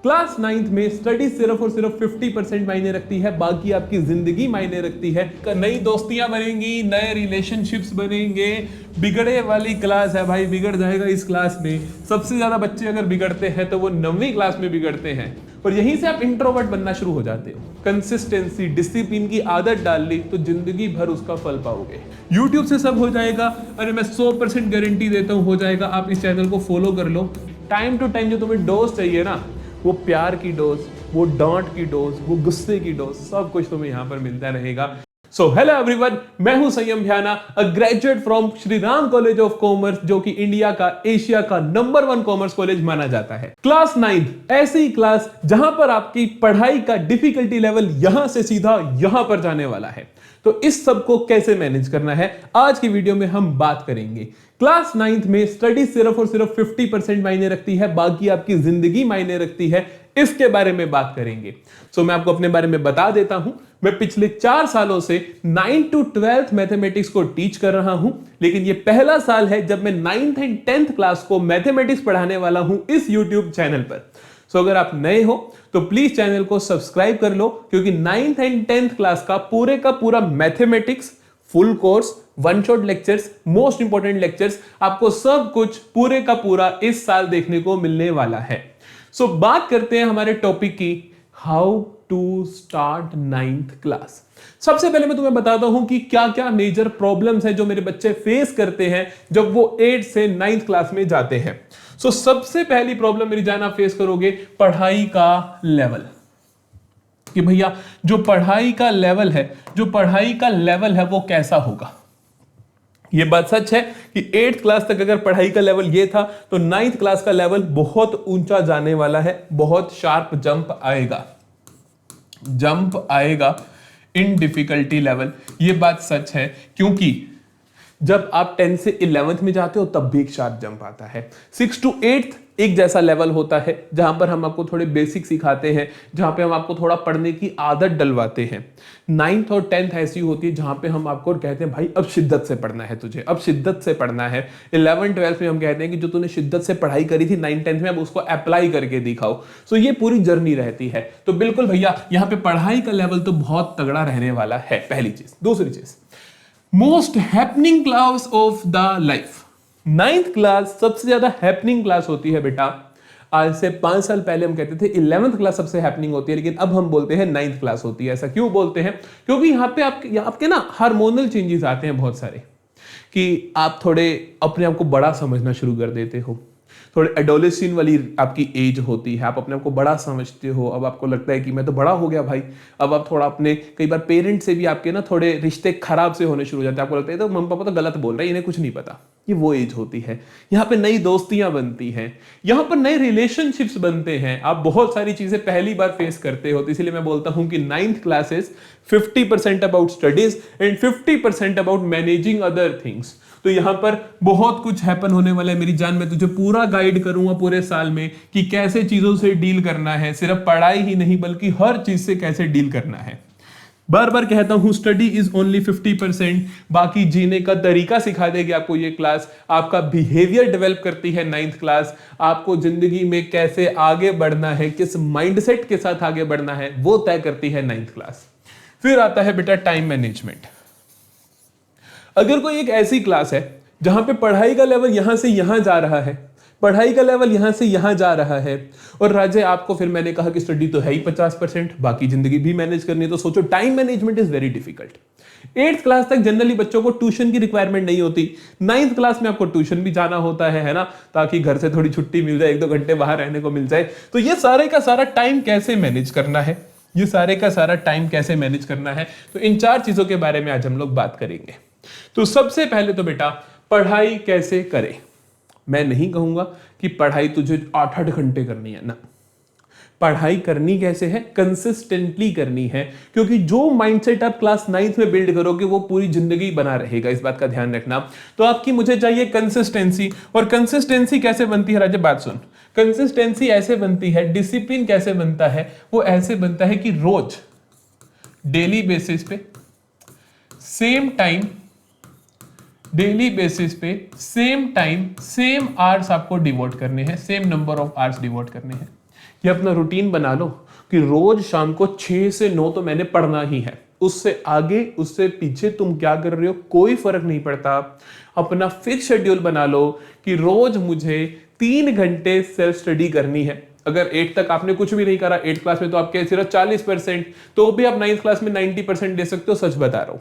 Class 9th में study सिर्फ और सिर्फ 50% मायने रखती है, बाकी आपकी जिंदगी मायने रखती है। नई दोस्तियां बनेंगी, नए रिलेशनशिप्स बनेंगे। बिगड़े वाली क्लास है भाई, बिगड़ जाएगा इस क्लास में। सबसे ज्यादा बच्चे अगर बिगड़ते हैं तो वो 9वीं क्लास में बिगड़ते हैं, और यहीं से आप इंट्रोवर्ट बनना शुरू हो जाते हो। कंसिस्टेंसी, डिसिप्लिन की आदत डाल ली तो जिंदगी भर उसका फल पाओगे। यूट्यूब से सब हो जाएगा, अरे मैं 100% गारंटी देता हूं हो जाएगा। आप इस चैनल को फॉलो कर लो। टाइम टू टाइम जो तुम्हें डोज चाहिए ना, वो प्यार की डोज, वो डांट की डोज, वो गुस्से की डोज, सब कुछ तुम्हें यहां पर मिलता रहेगा। सो हेलो एवरीवन, मैं हूं संयम Bhyana, a graduate from Shri Ram college of commerce, जो कि इंडिया का, एशिया का नंबर 1 कॉमर्स कॉलेज माना जाता है। क्लास 9 ऐसी क्लास जहां पर आपकी पढ़ाई का डिफिकल्टी लेवल यहां से सीधा यहां पर जाने वाला है। तो इस सब को कैसे मैनेज करना है, आज की वीडियो में हम बात करेंगे। क्लास 9th में स्टडी सिर्फ और सिर्फ 50% मायने रखती है, बाकी आपकी जिंदगी मायने रखती है। इसके बारे में बात करेंगे। सो मैं आपको अपने बारे में बता देता हूं। मैं पिछले 4 सालों से 9th to 12th मैथमेटिक्स को टीच कर रहा हूं, लेकिन ये पहला साल है जब मैं 9th एंड 10th क्लास को मैथमेटिक्स पढ़ाने वाला हूं इस यूट्यूब चैनल पर। सो अगर आप नए हो तो प्लीज चैनल को सब्सक्राइब कर लो, क्योंकि 9th एंड 10th क्लास का पूरा mathematics full course, one shot lectures, most important lectures, आपको सब कुछ पूरे का पूरा इस साल देखने को मिलने वाला है। सो बात करते हैं हमारे टॉपिक की, how to start 9th class. सबसे पहले मैं तुम्हें बताता हूं कि क्या क्या मेजर प्रॉब्लम्स हैं जो मेरे बच्चे फेस करते हैं जब वो 8 से 9th क्लास में जाते हैं। सो सबसे पहली प्रॉब्लम मेरी जान आप फेस करोगे, पढ़ाई का लेवल। कि भैया जो पढ़ाई का लेवल है वो कैसा होगा। ये बात सच है कि 8th क्लास तक अगर पढ़ाई का लेवल ये था, तो 9th क्लास का लेवल बहुत ऊंचा जाने वाला है, बहुत शार्प जंप आएगा इन डिफिकल्टी लेवल। ये बात सच है, क्योंकि जब आप 10 से 11th में जाते हो तब भी एक शार्प जंप आता है। 6 to 8th एक जैसा लेवल होता है, जहां पर हम आपको थोड़े बेसिक सिखाते हैं, जहां पे हम आपको थोड़ा पढ़ने की आदत डलवाते हैं। 9th और 10th ऐसी होती है जहां पे हम आपको कहते हैं भाई अब शिद्दत से पढ़ना है तुझे, अब शिद्दत से पढ़ना है। 11th 12th में हम कहते हैं कि जो तूने शिद्दत से पढ़ाई करी थी 9th 10th में, अब उसको अप्लाई करके दिखाओ। सो ये पूरी जर्नी रहती है। तो बिल्कुल भैया यहाँ पे पढ़ाई का लेवल तो बहुत तगड़ा रहने वाला है, पहली चीज। दूसरी चीज, most happening class of the life. 9th class सबसे ज्यादा हैपनिंग क्लास होती है बेटा। आज से 5 साल पहले हम कहते थे 11th क्लास सबसे हैपनिंग होती है, लेकिन अब हम बोलते हैं 9th क्लास होती है। ऐसा क्यों बोलते हैं? क्योंकि यहाँ पे आपके ना हार्मोनल चेंजेस आते हैं बहुत सारे, कि आप थोड़े अपने आप को बड़ा समझना शुरू कर देते हो। थोड़े एडोलेसेंट वाली आपकी एज होती है, आप अपने आप को बड़ा समझते हो। अब आपको लगता है कि मैं तो बड़ा हो गया भाई। अब आप थोड़ा अपने, कई बार पेरेंट्स से भी आपके ना थोड़े रिश्ते खराब से होने शुरू हो जाते हैं। आपको लगता है तो मम्मी पापा तो गलत बोल रहे हैं, इन्हें कुछ नहीं पता। ये वो एज होती है। यहाँ पे नई दोस्तियां बनती हैं, यहाँ पर नए रिलेशनशिप्स बनते हैं। आप बहुत सारी चीजें पहली बार फेस करते हो। तो इसीलिए मैं बोलता हूं कि 9th class is 50% about studies and 50% about managing other things. तो यहां पर बहुत कुछ हैपन होने वाला है मेरी जान। मैं तुझे पूरा गाइड करूंगा पूरे साल में कि कैसे चीजों से डील करना है। सिर्फ पढ़ाई ही नहीं बल्कि हर चीज से कैसे डील करना है। बार बार कहता हूं, स्टडी इज ओनली 50%, बाकी जीने का तरीका सिखा देगी आपको ये क्लास। आपका बिहेवियर डेवलप करती है 9th क्लास। आपको जिंदगी में कैसे आगे बढ़ना है, किस माइंडसेट के साथ आगे बढ़ना है, वो तय करती है 9th क्लास। फिर आता है बेटा टाइम मैनेजमेंट। अगर कोई एक ऐसी क्लास है जहां पे पढ़ाई का लेवल यहां से यहां जा रहा है, पढ़ाई का लेवल यहां से यहां जा रहा है, और राजे आपको फिर मैंने कहा कि स्टडी तो है ही 50%, बाकी जिंदगी भी मैनेज करनी है, तो सोचो time management is very difficult. 8th class तक जनरली बच्चों को ट्यूशन की रिक्वायरमेंट नहीं होती। 9th क्लास में आपको ट्यूशन भी जाना होता है ना, ताकि घर से थोड़ी छुट्टी मिल जाए, 1-2 घंटे बाहर रहने को मिल जाए। तो ये सारे का सारा टाइम कैसे मैनेज करना है, तो इन 4 चीजों के बारे में आज हम लोग बात करेंगे। तो सबसे पहले तो बेटा पढ़ाई कैसे करें। मैं नहीं कहूंगा कि पढ़ाई तुझे 8-8 घंटे करनी है ना। पढ़ाई करनी कैसे है, कंसिस्टेंटली करनी है, क्योंकि जो माइंडसेट आप क्लास 9th में बिल्ड करोगे वो पूरी जिंदगी बना रहेगा। इस बात का ध्यान रखना। तो आपकी मुझे चाहिए कंसिस्टेंसी। और कंसिस्टेंसी कैसे बनती है राजे, बात सुन। कंसिस्टेंसी ऐसे बनती है, डिसिप्लिन कैसे बनता है, वो ऐसे बनता है कि रोज डेली बेसिस पे same time, same time same hours आपको डिवोट करने हैं, same number of hours devote करने हैं। ये अपना रूटीन बना लो कि रोज शाम को 6 से 9 तो मैंने पढ़ना ही है। उससे आगे उससे पीछे तुम क्या कर रहे हो कोई फर्क नहीं पड़ता। अपना फिक्स शेड्यूल बना लो कि रोज मुझे 3 घंटे सेल्फ स्टडी करनी है। अगर 8 तक आपने कुछ भी नहीं करा, 8 क्लास में तो आपके सिर्फ 40%, तो भी आप 9th क्लास में 90% दे सकते हो। सच बता रहा हूं।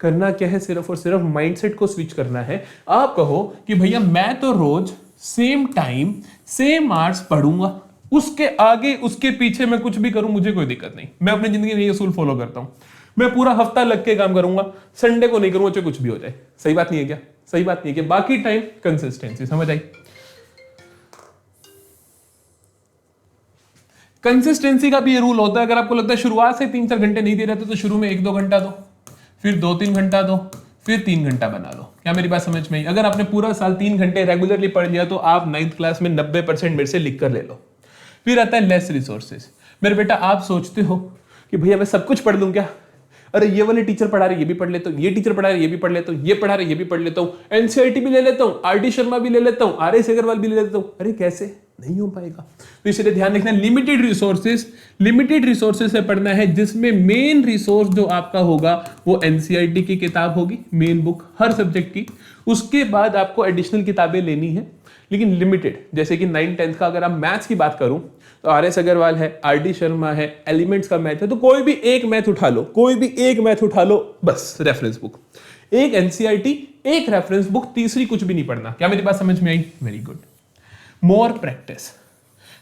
करना क्या है, सिर्फ और सिर्फ माइंडसेट को स्विच करना है। आप कहो कि भैया मैं तो रोज सेम टाइम सेम आवर्स पढ़ूंगा, उसके आगे उसके पीछे मैं कुछ भी करूं मुझे कोई दिक्कत नहीं। मैं अपनी जिंदगी में ये असूल फॉलो करता हूं। मैं पूरा हफ्ता लग के काम करूंगा, संडे को नहीं करूंगा चाहे कुछ भी हो जाए। सही बात नहीं है क्या? सही बात नहीं है कि बाकी टाइम कंसिस्टेंसी। समझ आई? कंसिस्टेंसी का भी ये रूल होता है। अगर आपको लगता है शुरुआत से 3-4 घंटे नहीं दे रहे तो शुरू में 1-2 घंटा दो, फिर 2-3 घंटा दो, फिर 3 घंटा बना लो। क्या मेरी बात समझ में आई? अगर आपने पूरा साल 3 घंटे रेगुलरली पढ़ लिया तो आप 9th क्लास में 90% मेरे से लिख कर ले लो। फिर आता है लेस रिसोर्सेज। मेरे बेटा आप सोचते हो कि भैया मैं सब कुछ पढ़ लूं क्या? अरे ये वाले टीचर पढ़ा रहे ये भी पढ़ लेता हूँ, ये टीचर पढ़ा रहे ये भी पढ़ लेता हूँ, ये पढ़ा रहे ये भी पढ़ लेता हूँ, एनसीईआरटी भी ले लेता हूँ, आरडी शर्मा भी ले लेता हूँ, आरएस अग्रवाल भी ले लेता हूँ। अरे कैसे? नहीं हो पाएगा। तो इसलिए ध्यान रखना, लिमिटेड रिसोर्सेज से पढ़ना है, जिसमें मेन रिसोर्स जो आपका होगा वो एनसीईआरटी की किताब होगी, मेन बुक हर सब्जेक्ट की। उसके बाद आपको एडिशनल किताबें लेनी है, लेकिन लिमिटेड। जैसे कि 9th-10th का अगर आप मैथ्स की बात करूं तो आरएस अग्रवाल है, आरडी शर्मा है, एलिमेंट्स का मैथ है, तो कोई भी एक मैथ उठा लो, कोई भी एक मैथ उठा लो, बस रेफरेंस बुक, एक एनसीईआरटी, एक रेफरेंस बुक, तीसरी कुछ भी नहीं पढ़ना। क्या मेरी बात समझ में आई? Very good. More practice.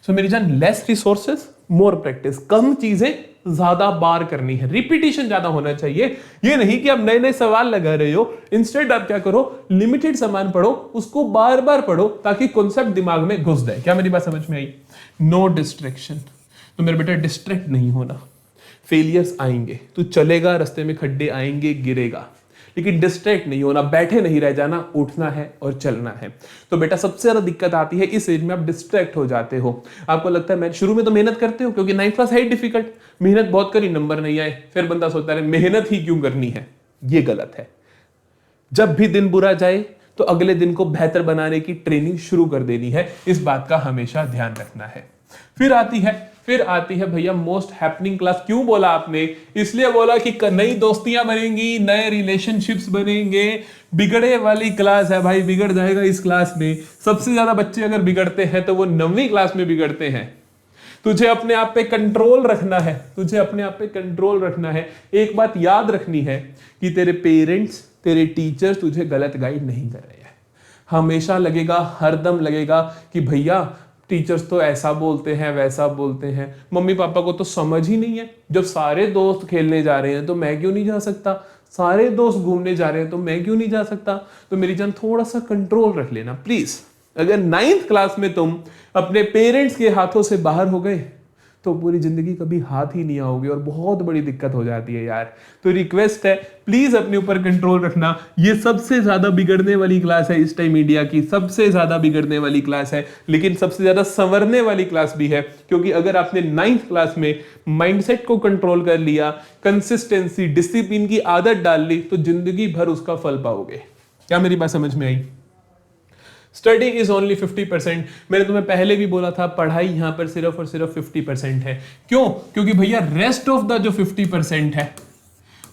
So मेरी जान, लेस रिसोर्सेज, मोर प्रैक्टिस। कम चीजें ज्यादा बार करनी है, रिपीटिशन ज्यादा होना चाहिए। ये नहीं कि आप नए नए सवाल लगा रहे हो। इंस्टेड आप क्या करो, लिमिटेड सामान पढ़ो, उसको बार बार पढ़ो ताकि कॉन्सेप्ट दिमाग में घुस जाए। क्या मेरी बात समझ में आई? No distraction. तो मेरे बेटा डिस्ट्रैक्ट नहीं होना। फेलियर्स आएंगे, तू चलेगा, रास्ते में खड्डे आएंगे, गिरेगा, लेकिन डिस्ट्रैक्ट नहीं होना, बैठे नहीं रह जाना, उठना है और चलना है। तो बेटा सबसे ज्यादा दिक्कत आती है इस एज में, आप डिस्ट्रैक्ट हो जाते हो। आपको लगता है मैं शुरू में तो मेहनत करते हो क्योंकि 9th क्लास है डिफिकल्ट, मेहनत बहुत करी, नंबर नहीं आए, फिर बंदा सोचता है मेहनत ही क्यों करनी है। ये गलत है। जब भी दिन बुरा जाए तो अगले दिन को बेहतर बनाने की ट्रेनिंग शुरू कर देनी है। इस बात का हमेशा ध्यान रखना है। फिर आती है भैया मोस्ट हैपनिंग क्लास। क्यों बोला आपने? इसलिए बोला कि नई दोस्तियां बनेंगी, नए रिलेशनशिप्स बनेंगे। बिगड़े वाली क्लास है भाई, बिगड़ जाएगा इस क्लास में। सबसे ज्यादा बच्चे अगर बिगड़ते हैं तो वो 9वीं क्लास में बिगड़ते हैं। तुझे अपने आप पे कंट्रोल रखना है, तुझे अपने आप पे कंट्रोल रखना है। एक बात याद रखनी है कि तेरे पेरेंट्स, तेरे टीचर्स तुझे गलत गाइड नहीं कर रहे हैं। हमेशा लगेगा, हरदम लगेगा कि भैया टीचर्स तो ऐसा बोलते हैं, वैसा बोलते हैं, मम्मी पापा को तो समझ ही नहीं है। जब सारे दोस्त खेलने जा रहे हैं तो मैं क्यों नहीं जा सकता? सारे दोस्त घूमने जा रहे हैं तो मैं क्यों नहीं जा सकता? तो मेरी जान थोड़ा सा कंट्रोल रख लेना प्लीज। अगर 9th क्लास में तुम अपने पेरेंट्स के हाथों से बाहर हो गए तो पूरी जिंदगी कभी हाथ ही नहीं आओगे और बहुत बड़ी दिक्कत हो जाती है यार। तो रिक्वेस्ट है प्लीज अपने ऊपर कंट्रोल रखना। ये सबसे ज्यादा बिगड़ने वाली क्लास है इस टाइम, इंडिया की सबसे ज्यादा बिगड़ने वाली क्लास है, लेकिन सबसे ज्यादा संवरने वाली क्लास भी है। क्योंकि अगर आपने 9th क्लास में माइंडसेट को कंट्रोल कर लिया, कंसिस्टेंसी, डिसिप्लिन की आदत डाल ली, तो जिंदगी भर उसका फल पाओगे। क्या मेरी बात समझ में आई? Study is only 50%। मैंने तुम्हें पहले भी बोला था, पढ़ाई यहां पर सिर्फ और सिर्फ 50% है। क्यों? क्योंकि भैया रेस्ट ऑफ द जो 50% है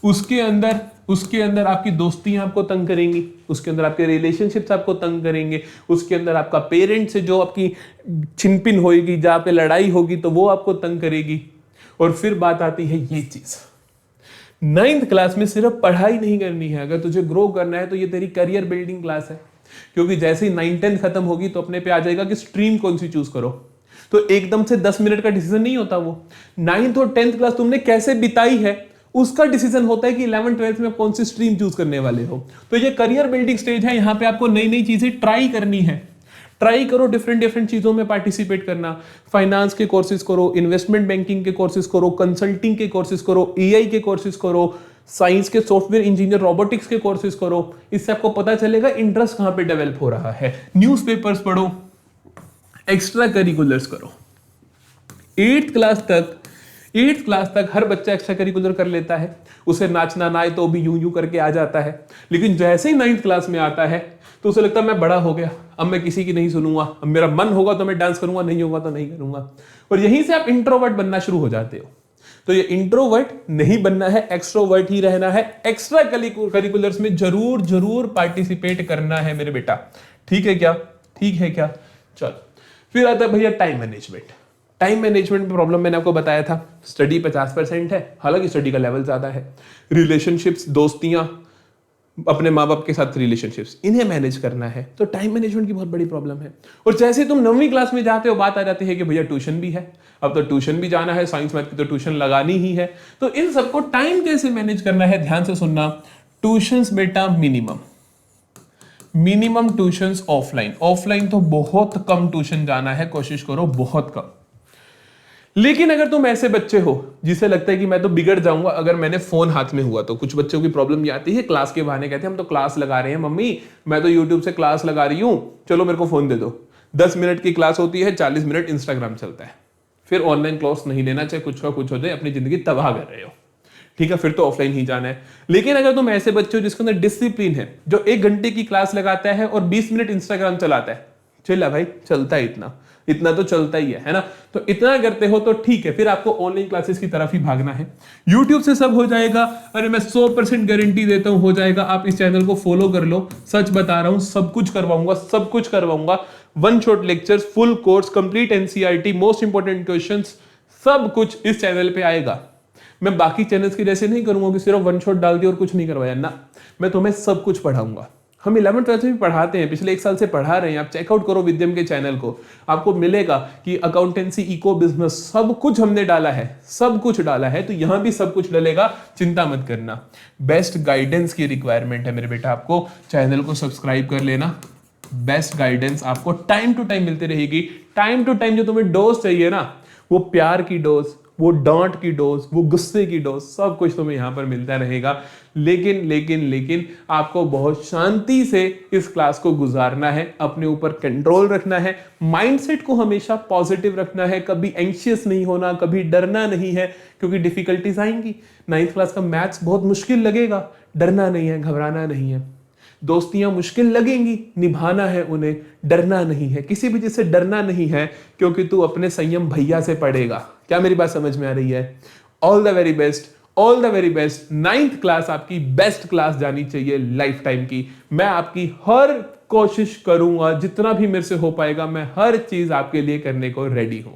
उसके अंदर आपकी दोस्तियां आपको तंग करेंगी, उसके अंदर आपके रिलेशनशिप्स आपको तंग करेंगे, उसके अंदर आपका पेरेंट से जो आपकी छिनपिन होगी, जहां पे लड़ाई होगी तो वो आपको तंग करेगी। और फिर बात आती है ये चीज, 9th क्लास में सिर्फ पढ़ाई नहीं करनी है। अगर तुझे ग्रो करना है तो ये तेरी करियर बिल्डिंग क्लास है। क्योंकि जैसे ही 9th-10th खत्म होगी तो अपने पे आ जाएगा कि स्ट्रीम कौन सी चूज करो। तो एकदम से 10 मिनट का डिसीजन नहीं होता वो। 9th और 10th क्लास तुमने कैसे बिताई है उसका डिसीजन होता है कि 11th-12th में कौन सी स्ट्रीम चूज करने वाले हो। तो ये करियर बिल्डिंग स्टेज है, यहां पे आपको नई नई चीजें ट्राई करनी है। ट्राई करो, डिफरेंट चीजों में पार्टिसिपेट करना। फाइनेंस के कोर्सेज करो, इन्वेस्टमेंट बैंकिंग के कोर्सेज करो, कंसल्टिंग के कोर्सेज करो, एआई के कोर्सेज करो, साइंस के सॉफ्टवेयर इंजीनियर, रोबोटिक्स के कोर्सेज करो। इससे आपको पता चलेगा इंटरेस्ट कहां पे डेवलप हो रहा है। न्यूज़पेपर्स पढ़ो, एक्स्ट्रा करिकुलर्स करो। 8th क्लास तक 8th क्लास तक हर बच्चा एक्स्ट्रा करिकुलर कर लेता है, उसे नाचना ना आए तो भी यूं यूं करके आ जाता है। लेकिन जैसे ही 9th क्लास में आता है तो उसे लगता है मैं बड़ा हो गया, अब मैं किसी की नहीं सुनूंगा, अब मेरा मन होगा तो मैं डांस करूंगा, नहीं होगा तो नहीं करूंगा। और यहीं से आप इंट्रोवर्ट बनना शुरू हो जाते हो। तो ये इंट्रोवर्ट नहीं बनना है, एक्सट्रोवर्ट ही रहना है। एक्स्ट्रा करिकुलर्स में जरूर जरूर पार्टिसिपेट करना है मेरे बेटा, ठीक है क्या? ठीक है क्या? चलो फिर आता है भैया टाइम मैनेजमेंट। टाइम मैनेजमेंट में प्रॉब्लम मैंने आपको बताया था, स्टडी 50% है, हालांकि स्टडी का लेवल ज्यादा है। रिलेशनशिप्स, दोस्तियां, अपने माँ बाप के साथ रिलेशनशिप्स, इन्हें मैनेज करना है, तो टाइम मैनेजमेंट की बहुत बड़ी प्रॉब्लम है। और जैसे तुम 9वीं क्लास में जाते हो बात आ जाती है कि भैया ट्यूशन भी है, अब तो ट्यूशन भी जाना है, साइंस मैथ की तो ट्यूशन लगानी ही है। तो इन सबको टाइम कैसे मैनेज करना है, ध्यान से सुनना। ट्यूशंस बेटा मिनिमम ट्यूशंस ऑफलाइन। ऑफलाइन तो बहुत कम ट्यूशन जाना है, कोशिश करो बहुत कम। लेकिन अगर तुम ऐसे बच्चे हो जिसे लगता है कि मैं तो बिगड़ जाऊंगा अगर मैंने फोन हाथ में हुआ, तो कुछ बच्चों की प्रॉब्लम ये आती है, क्लास के बहाने कहते हैं हम तो क्लास लगा रहे हैं मम्मी, मैं तो यूट्यूब से क्लास लगा रही हूं, चलो मेरे को फोन दे दो। 10 मिनट की क्लास होती है, 40 मिनट इंस्टाग्राम चलता है। फिर ऑनलाइन क्लास नहीं लेना, चाहे कुछ का कुछ हो जाए, अपनी जिंदगी तबाह कर रहे हो, ठीक है? फिर तो ऑफलाइन ही जाना है। लेकिन अगर तुम ऐसे बच्चे हो जिसके अंदर डिसिप्लिन है, जो 1 घंटे की क्लास लगाता है और 20 मिनट इंस्टाग्राम चलाता है, चला भाई चलता है, इतना तो चलता ही है ना? तो इतना करते हो तो ठीक है, फिर आपको ऑनलाइन क्लासेस की तरफ ही भागना है। YouTube से सब हो जाएगा, अरे मैं 100% गारंटी देता हूं हो जाएगा। आप इस चैनल को फॉलो कर लो, सच बता रहा हूं, सब कुछ करवाऊंगा, सब कुछ करवाऊंगा। 1 shot lectures, full course, complete NCERT, most important questions, सब कुछ इस चैनल पे आएगा। मैं बाकी चैनल्स की जैसे नहीं करूंगा कि सिर्फ 1 शॉट डाल दिया और कुछ नहीं करवाया ना, मैं तुम्हें सब कुछ पढ़ाऊंगा। हम 11th 12th में पढ़ाते हैं, पिछले 1 साल से पढ़ा रहे हैं। आप चेकआउट करो विद्यम के चैनल को, आपको मिलेगा कि अकाउंटेंसी, इको बिजनेस, सब कुछ हमने डाला है, सब कुछ डाला है। तो यहां भी सब कुछ डलेगा, चिंता मत करना। बेस्ट गाइडेंस की रिक्वायरमेंट है मेरे बेटा, आपको चैनल को सब्सक्राइब कर लेना। बेस्ट गाइडेंस आपको टाइम टू टाइम मिलती रहेगी। टाइम टू टाइम जो तुम्हें डोज चाहिए ना, वो प्यार की डोज, वो डांट की डोज, वो गुस्से की डोज, सब कुछ तुम्हें यहां पर मिलता रहेगा। लेकिन आपको बहुत शांति से इस क्लास को गुजारना है, अपने ऊपर कंट्रोल रखना है, माइंडसेट को हमेशा पॉजिटिव रखना है, कभी एंशियस नहीं होना, कभी डरना नहीं है, क्योंकि डिफिकल्टीज आएंगी। 9th क्लास का मैथ्स बहुत मुश्किल लगेगा, डरना नहीं है, घबराना नहीं है। दोस्तियां मुश्किल लगेंगी, निभाना है उन्हें, डरना नहीं है, किसी भी चीज से डरना नहीं है, क्योंकि तू अपने संयम भैया से पढ़ेगा। क्या मेरी बात समझ में आ रही है? All the very best, all the very best. 9th class आपकी बेस्ट क्लास जानी चाहिए लाइफ टाइम की। मैं आपकी हर कोशिश करूंगा, जितना भी मेरे से हो पाएगा, मैं हर चीज आपके लिए करने को रेडी हूं।